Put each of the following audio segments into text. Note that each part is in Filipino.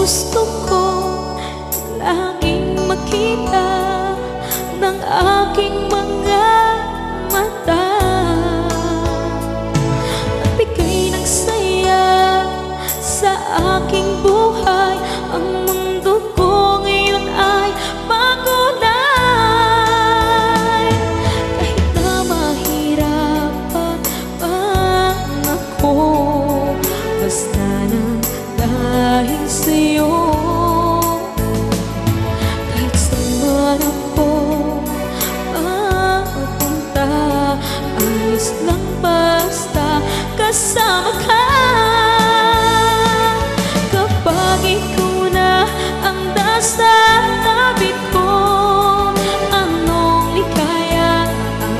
Gusto ko laging makita ng aking mga mata. Nagbigay ng saya sa aking buhay. Ang mundo ko ngayon ay makulay. Kahit na mahirapan man ako, basta na dahil sa'yo. Kahit saan man ako mapunta, ayos lang basta kasama ka. Kapag ikaw na ang nasa tabi ko, anong likaya ang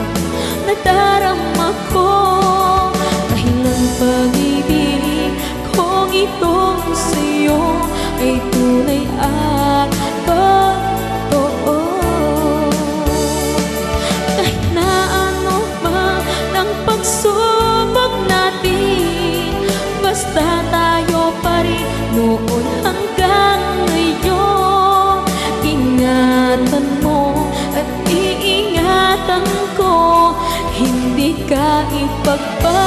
nadarama ko. Dahil ang pag-ibig kong itong sa'yo ay tunay at totoo. Kahit na ano man ang pagsubok natin, basta tayo pa rin noon hanggang ngayon. Ingatan mo at iingatan ko, hindi ka ipagpapalagay.